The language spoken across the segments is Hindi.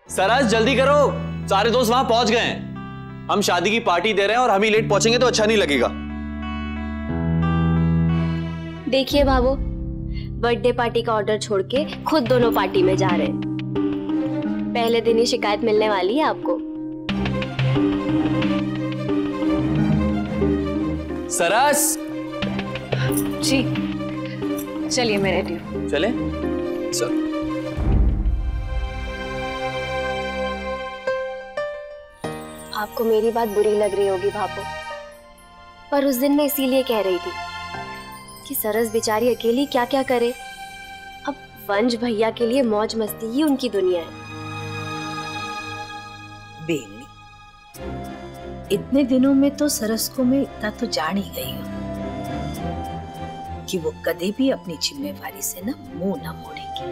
सरस जल्दी करो, सारे दोस्त वहां पहुंच गए हैं। हम शादी की पार्टी दे रहे हैं और हम ही लेट पहुंचेंगे तो अच्छा नहीं लगेगा। देखिए बाबू, बर्थडे पार्टी का ऑर्डर छोड़ के खुद दोनों पार्टी में जा रहे हैं। पहले दिन ही शिकायत मिलने वाली है आपको। सरस जी चलिए, मैं रेडी हूँ। चले चल। आपको मेरी बात बुरी लग रही होगी भाभो, पर उस दिन मैं इसीलिए कह रही थी कि सरस बेचारी अकेली क्या क्या करे। अब वंश भैया के लिए मौज मस्ती ही उनकी दुनिया है। बेनी, इतने दिनों में तो सरस को मैं इतना तो जान ही गई हूँ कि वो कभी भी अपनी जिम्मेवारी से ना मुंह ना मोड़ेगी,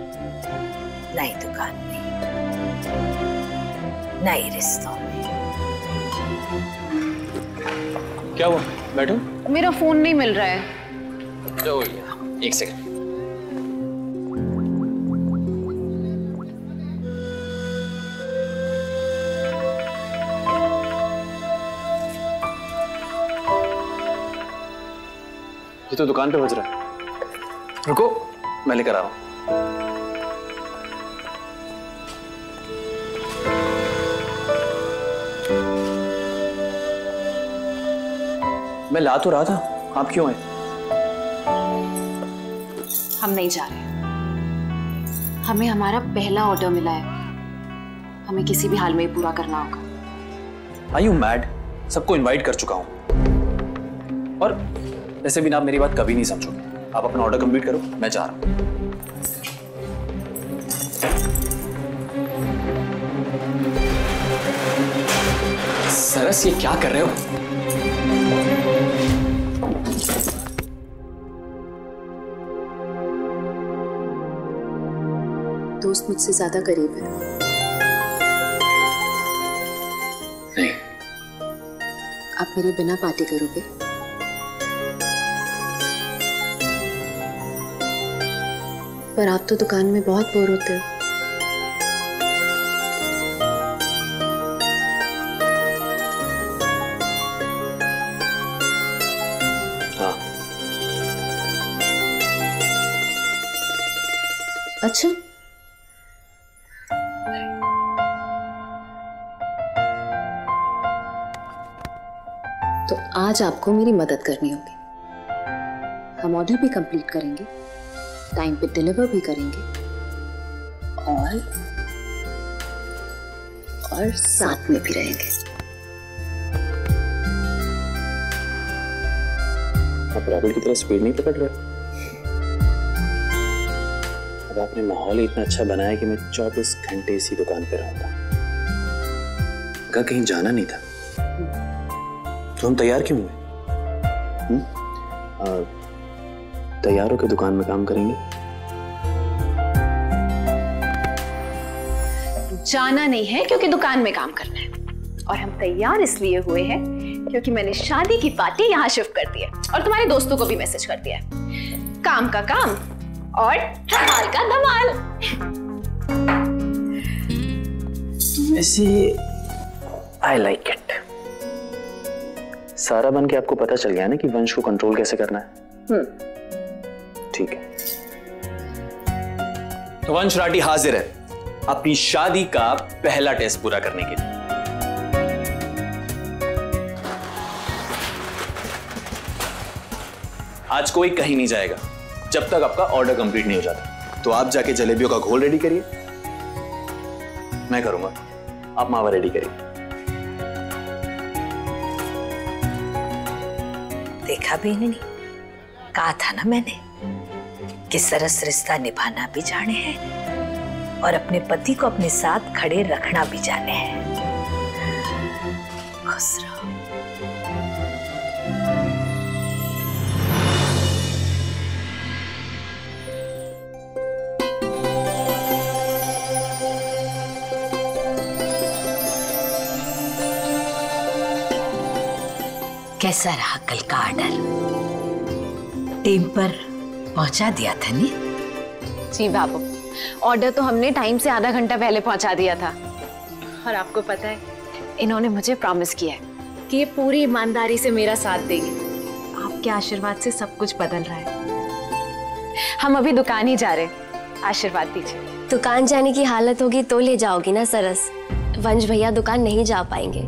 ना ही दुकान में, ना ही रिश्तों में। क्या हुआ? बैठो। मेरा फोन नहीं मिल रहा है। जो एक सेकंड। ये तो दुकान पे बज रहा है। रुको, मैं लेकर आ रहा हूं। मैं ला तो रहा था, आप क्यों आए? हम नहीं जा रहे। हमें हमारा पहला ऑर्डर मिला है, हमें किसी भी हाल में पूरा करना होगा। Are you mad? सबको इनवाइट कर चुका हूं। और वैसे भी ना आप मेरी बात कभी नहीं समझोगे। आप अपना ऑर्डर कंप्लीट करो, मैं जा रहा हूं। सरस, ये क्या कर रहे हो? दोस्त मुझसे ज्यादा करीब है। नहीं। आप मेरे बिना पार्टी करोगे? पर आप तो दुकान में बहुत बोर होते हो। हाँ। अच्छा, तो आज आपको मेरी मदद करनी होगी। हम ऑर्डर भी कंप्लीट करेंगे, टाइम पे डिलीवर भी करेंगे और साथ में भी रहेंगे। आप राहुल की तरह स्पीड नहीं पकड़ रहे। अब आपने माहौल ही इतना अच्छा बनाया कि मैं 24 घंटे इसी दुकान पे रहूंगा। अगर कहीं जाना नहीं था तो हम तैयार क्यों हुए? तैयार होकर दुकान में काम करेंगे। जाना नहीं है क्योंकि दुकान में काम करना है, और हम तैयार इसलिए हुए हैं क्योंकि मैंने शादी की पार्टी यहाँ शिफ्ट कर दी है और तुम्हारे दोस्तों को भी मैसेज कर दिया है। काम का काम और धमाल का धमाल। ऐसे आई लाइक इट। सारा बन के आपको पता चल गया ना कि वंश को कंट्रोल कैसे करना है। ठीक है, तो वंश राठी हाजिर है अपनी शादी का पहला टेस्ट पूरा करने के लिए। आज कोई कहीं नहीं जाएगा जब तक आपका ऑर्डर कंप्लीट नहीं हो जाता। तो आप जाके जलेबियों का घोल रेडी करिए, मैं करूंगा। आप मावा रेडी करिए। देखा भी नहीं, कहा था ना मैंने कि सरस रिश्ता निभाना भी जाने हैं और अपने पति को अपने साथ खड़े रखना भी जाने हैं। खुश रहो। कैसा रहा कल का ऑर्डर? टाइम पर पहुंचा दिया था नहीं? जी बाबू, ऑर्डर तो हमने टाइम से आधा घंटा पहले पहुंचा दिया था। और आपको पता है, इन्होंने मुझे प्रॉमिस किया है कि ये पूरी ईमानदारी से मेरा साथ देंगे। आपके आशीर्वाद से सब कुछ बदल रहा है। हम अभी दुकान ही जा रहे हैं, आशीर्वाद दीजिए। दुकान जाने की हालत होगी तो ले जाओगी ना सरस, वंश भैया दुकान नहीं जा पाएंगे।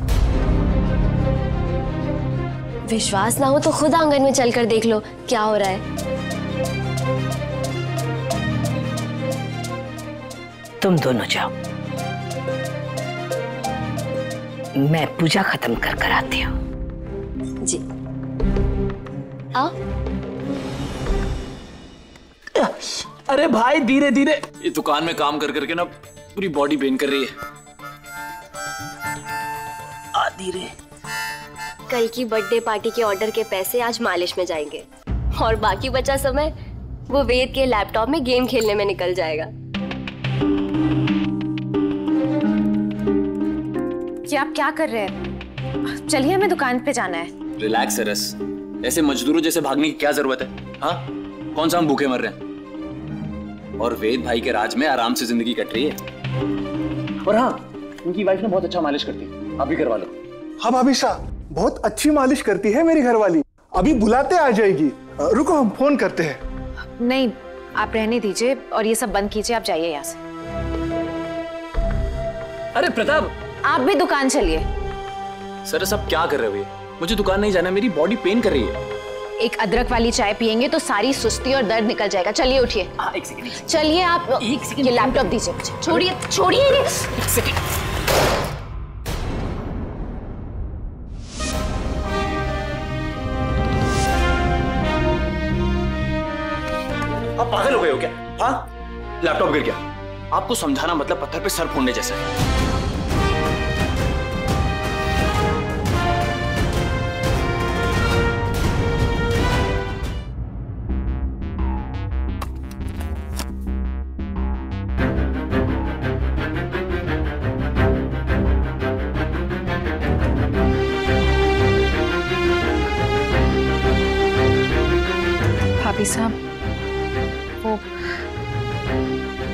विश्वास ना हो तो खुद आंगन में चलकर देख लो क्या हो रहा है। तुम दोनों जाओ, मैं पूजा खत्म कर आती हूँ। जी आओ। अरे भाई धीरे धीरे, ये दुकान में काम कर करके ना पूरी बॉडी पेन कर रही है। धीरे। कल की बर्थडे पार्टी के ऑर्डर के पैसे आज मालिश में जाएंगे और बाकी बचा समय वो वेद के लैपटॉप में गेम खेलने में निकल जाएगा। ये आप क्या कर रहे हैं? चलिए, हमें दुकान पे जाना है। रिलैक्स सरस, ऐसे मजदूरों जैसे भागने की क्या जरूरत है? हाँ, कौन सा हम भूखे मर रहे हैं? और वेद भाई के राज में आराम से जिंदगी कट रही है। और हाँ, उनकी वाइफ ने बहुत अच्छा मालिश करती है, आप भी करवा लो। हाँ भाभी साहब, बहुत अच्छी मालिश करती है मेरी घरवाली, अभी बुलाते आ जाएगी। रुको हम फोन करते हैं। नहीं, आप रहने दीजिए और ये सब बंद कीजिए, आप जाइए यहाँ से। अरे प्रताप, आप भी दुकान चलिए। सरस आप क्या कर रहे हो? ये मुझे दुकान नहीं जाना, मेरी बॉडी पेन कर रही है। एक अदरक वाली चाय पियेंगे तो सारी सुस्ती और दर्द निकल जाएगा। चलिए उठिए। एक सेकंड। चलिए आप, ये लैपटॉप दीजिए मुझे। छोड़िए छोड़िए। एक सेकंड। आप पागल हो गए हो क्या? हाँ, लैपटॉप गिर गया। आपको समझाना मतलब पत्थर पे सर फोड़ने जैसा है। भाभी साहब, वो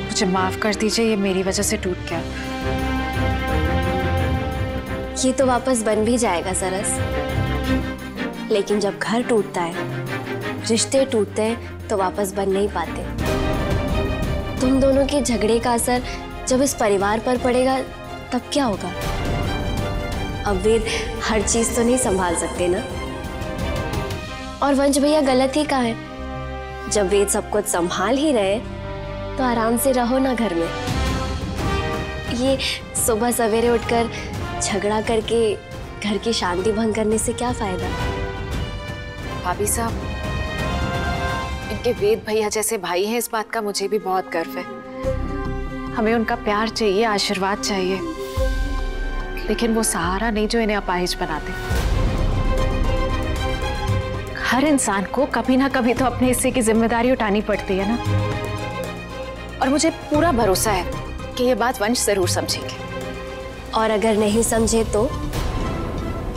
मुझे माफ कर दीजिए, ये मेरी वजह से टूट गया। ये तो वापस बन भी जाएगा सरस, लेकिन जब घर टूटता है, रिश्ते टूटते हैं तो वापस बन नहीं पाते। तुम दोनों के झगड़े का असर जब इस परिवार पर पड़ेगा तब क्या होगा? अब वेद हर चीज तो नहीं संभाल सकते ना, और वंश भैया गलत ही कहा है। जब वेद सब कुछ संभाल ही रहे तो आराम से रहो ना घर में। ये सुबह सवेरे उठकर झगड़ा करके घर की शांति भंग करने से क्या फायदा? भाभी साहब, इनके वेद भैया जैसे भाई हैं, इस बात का मुझे भी बहुत गर्व है। हमें उनका प्यार चाहिए, आशीर्वाद चाहिए, लेकिन वो सहारा नहीं जो इन्हें अपाहिज बनाते। हर इंसान को कभी ना कभी तो अपने हिस्से की जिम्मेदारी उठानी पड़ती है ना, और मुझे पूरा भरोसा है कि ये बात वंश जरूर समझेंगे। और अगर नहीं समझे तो,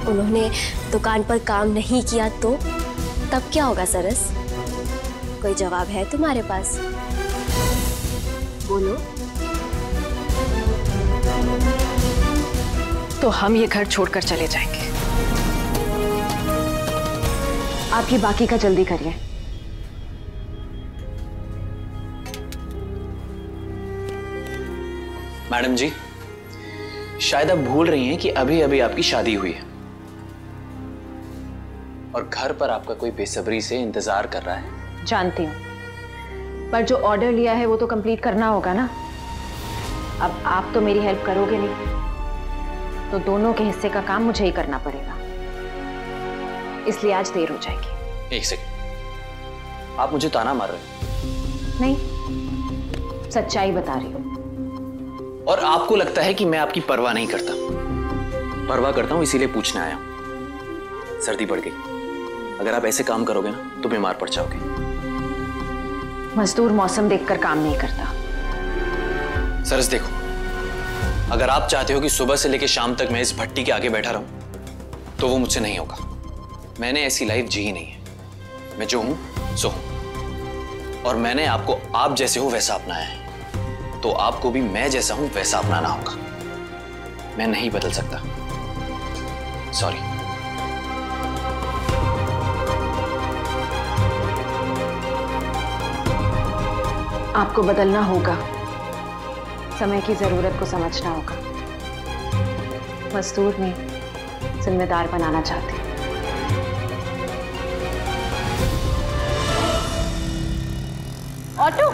उन्होंने दुकान पर काम नहीं किया तो तब क्या होगा सरस? कोई जवाब है तुम्हारे पास? बोलो। तो हम ये घर छोड़कर चले जाएंगे। आप ये बाकी का जल्दी करिए। मैडम जी, शायद आप भूल रही हैं कि अभी अभी आपकी शादी हुई है और घर पर आपका कोई बेसब्री से इंतजार कर रहा है। जानती हूँ, पर जो ऑर्डर लिया है वो तो कंप्लीट करना होगा ना। अब आप तो मेरी हेल्प करोगे नहीं, तो दोनों के हिस्से का काम मुझे ही करना पड़ेगा, इसलिए आज देर हो जाएगी। एक सेकंड, आप मुझे ताना मार रहे हैं? नहीं, सच्चाई बता रही हूँ। और आपको लगता है कि मैं आपकी परवाह नहीं करता? परवाह करता हूं, इसीलिए पूछने आया हूं। सर्दी बढ़ गई, अगर आप ऐसे काम करोगे ना तो बीमार पड़ जाओगे। मजदूर मौसम देखकर काम नहीं करता। सरस देखो, अगर आप चाहते हो कि सुबह से लेकर शाम तक मैं इस भट्टी के आगे बैठा रहूं तो वो मुझसे नहीं होगा। मैंने ऐसी लाइफ जी ही नहीं है। मैं जो हूं सो हूं, और मैंने आपको आप जैसे हो वैसा अपनाया है, तो आपको भी मैं जैसा हूं वैसा अपनाना होगा। मैं नहीं बदल सकता। सॉरी। आपको बदलना होगा, समय की जरूरत को समझना होगा। मजदूर नहीं, जिम्मेदार बनाना चाहती हूँ। ऑटो।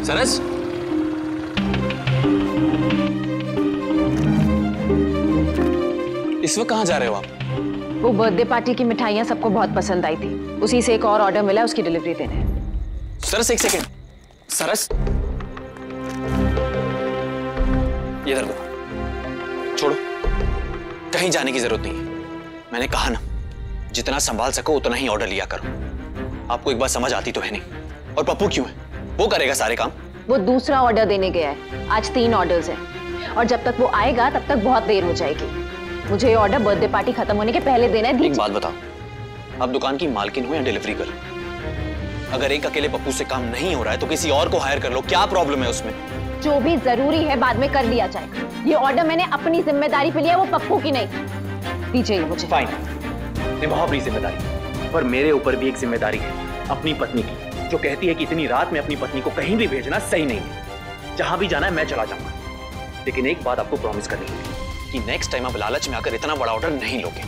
सरस, इस वक्त कहाँ जा रहे हो आप? वो बर्थडे पार्टी की मिठाइयाँ सबको बहुत पसंद आई थी, उसी से एक और ऑर्डर मिला, उसकी डिलीवरी देने है। सरस एक सेकेंड। सरस, ये इधर दो, छोड़ो, कहीं जाने की जरूरत नहीं है। मैंने कहा ना, जितना संभाल सको उतना ही ऑर्डर लिया करो। आपको एक बात समझ आती तो है नहीं। और पप्पू क्यों है? वो करेगा सारे काम। वो दूसरा ऑर्डर देने गया है, आज 3 ऑर्डर्स हैं और जब तक वो आएगा तब तक बहुत देर हो जाएगी। मुझे ये ऑर्डर बर्थडे पार्टी खत्म होने के पहले देना है। एक बात बताओ, आप दुकान की मालकिन हो या डिलीवरी गर्ल? अगर एक अकेले पप्पू से काम नहीं हो रहा है तो किसी और को हायर कर लो, क्या प्रॉब्लम है उसमें? जो भी जरूरी है बाद में कर लिया जाएगा। ये ऑर्डर मैंने अपनी जिम्मेदारी पे लिया, वो पप्पू की नहीं। दीजिए मुझे। फाइन, निभाओ अपनी जिम्मेदारी, पर मेरे ऊपर भी एक जिम्मेदारी है अपनी पत्नी की, जो कहती है कि इतनी रात में अपनी पत्नी को कहीं भी भेजना सही नहीं है। जहां भी जाना है मैं चला जाऊंगा, लेकिन एक बात आपको प्रॉमिस करनी होगी कि नेक्स्ट टाइम आप लालच में आकर इतना बड़ा ऑर्डर नहीं लोगे।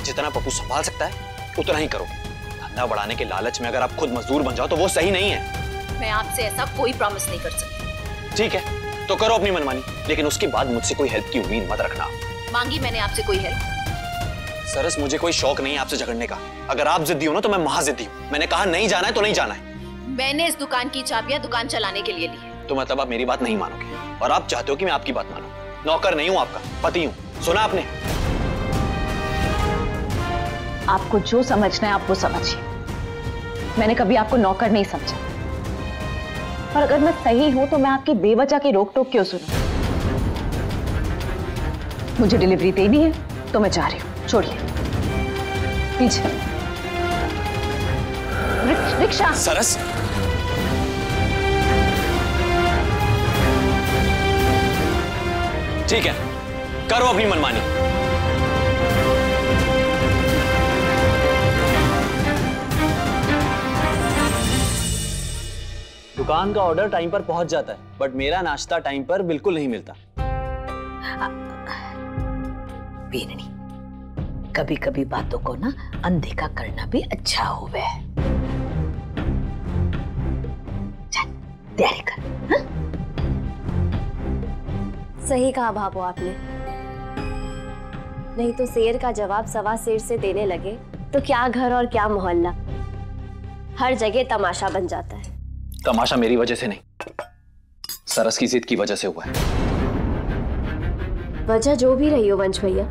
जितना पप्पू संभाल सकता है उतना ही करोगे। धंधा बढ़ाने के लालच में अगर आप खुद मजदूर बन जाओ तो वो सही नहीं है। मैं आपसे ऐसा कोई प्रॉमिस नहीं कर सकती। ठीक है, तो करो अपनी मनमानी, लेकिन उसके बाद मुझसे कोई हेल्प की उम्मीद मत रखना। मांगी मैंने आपसे कोई हेल्प? सरस, मुझे कोई शौक नहीं है आपसे झगड़ने का। अगर आप जिद्दी हो ना तो मैं महाजिद्दी हूँ। मैंने कहा नहीं जाना है तो नहीं जाना है। मैंने इस दुकान की चाबियां दुकान चलाने के लिए ली है। तो मतलब आप मेरी बात नहीं मानोगे और आप चाहते हो कि मैं आपकी बात मानूं। नौकर नहीं हूं आपका, पति हूं। सुना आपने? आपको जो समझना है आप वो समझिए। मैंने कभी आपको नौकर नहीं समझा, और अगर मैं सही हूं तो मैं आपकी बेवजह की रोक टोक क्यों सुनूं? मुझे डिलीवरी देनी है तो मैं जा रही हूं, छोड़िए। दीजिए रिक्शा। सरस, ठीक है, करो अपनी मनमानी। दुकान का ऑर्डर टाइम पर पहुंच जाता है, बट मेरा नाश्ता टाइम पर बिल्कुल नहीं मिलता। बीननी, कभी कभी बातों को ना अनदेखा करना भी अच्छा होवे। चल तैयारी कर। हाँ? सही कहा भाभो आपने। नहीं तो शेर का जवाब सवा शेर से देने लगे तो क्या घर और क्या मोहल्ला, हर जगह तमाशा बन जाता है। तमाशा मेरी वजह से नहीं, सरस की जिद की वजह से हुआ है। वजह जो भी रही हो वंश भैया,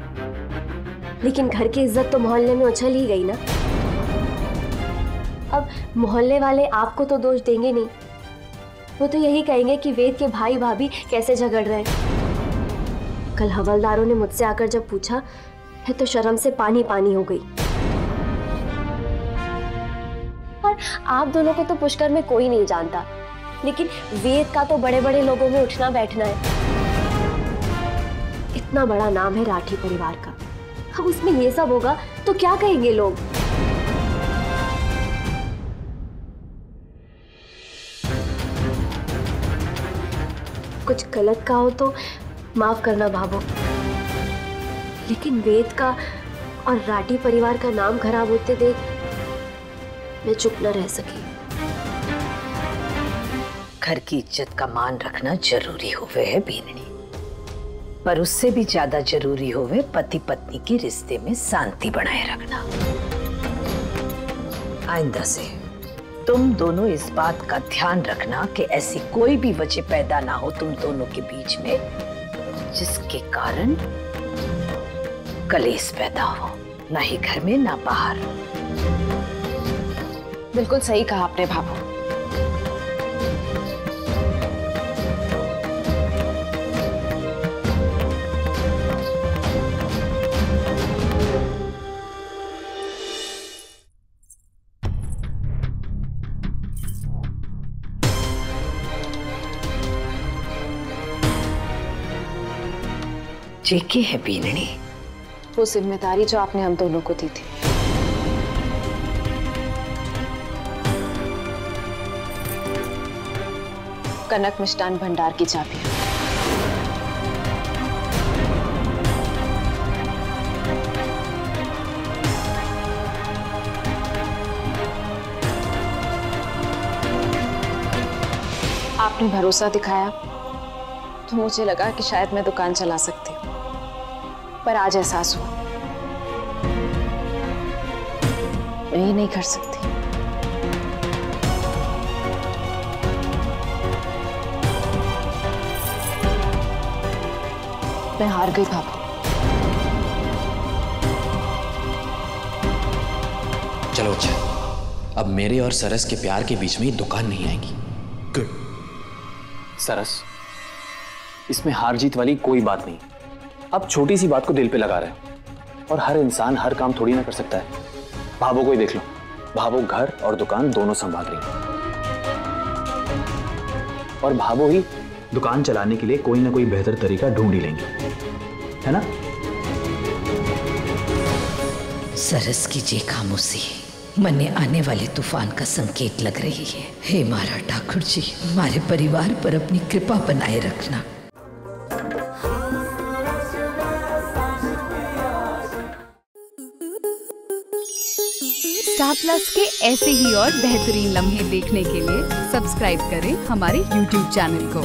लेकिन घर की इज्जत तो मोहल्ले में उछल ही गई ना। अब मोहल्ले वाले आपको तो दोष देंगे नहीं, वो तो यही कहेंगे कि वेद के भाई भाभी कैसे झगड़ रहे हैं। कल हवलदारों ने मुझसे आकर जब पूछा है तो शर्म से पानी पानी हो गई। और आप दोनों को तो पुष्कर में कोई नहीं जानता, लेकिन वेद का तो बड़े बड़े लोगों में उठना बैठना है। इतना बड़ा नाम है राठी परिवार का, अब उसमें ये सब होगा तो क्या कहेंगे लोग? कुछ गलत कहा हो तो माफ करना भाभो, लेकिन वेद का और राठी परिवार का नाम खराब होते देख मैं चुप न रह सकी। घर की इज्जत का मान रखना जरूरी होवे है बीननी, पर उससे भी ज्यादा जरूरी होवे पति पत्नी के रिश्ते में शांति बनाए रखना। आइंदा से तुम दोनों इस बात का ध्यान रखना कि ऐसी कोई भी वजह पैदा ना हो तुम दोनों के बीच में जिसके कारण कलेश पैदा हो, ना ही घर में ना बाहर। बिल्कुल सही कहा आपने भाभो। जेके है बीननी। वो जिम्मेदारी जो आपने हम दोनों को दी थी। कनक मिष्ठान भंडार की चाबी। आपने भरोसा दिखाया तो मुझे लगा कि शायद मैं दुकान चला सकती हूँ, पर आज एहसास हुआ मैं ये नहीं कर सकती। मैं हार गई भाभू। चलो अच्छा, अब मेरे और सरस के प्यार के बीच में ये दुकान नहीं आएगी। गुड। सरस, इसमें हार जीत वाली कोई बात नहीं। अब छोटी सी बात को दिल पे लगा रहे हो, और हर इंसान हर काम थोड़ी ना कर सकता है। भाभो को ही देख लो, भाभो घर और दुकान दोनों संभाल रही है, और भाभो ही दुकान चलाने के लिए कोई ना कोई बेहतर तरीका ढूंढ ही लेंगे, है ना? सरस की जे खामोशी मने आने वाले तूफान का संकेत लग रही है। हे मारा ठाकुर जी, हमारे परिवार पर अपनी कृपा बनाए रखना। स्टार प्लस के ऐसे ही और बेहतरीन लम्हे देखने के लिए सब्सक्राइब करें हमारे YouTube चैनल को।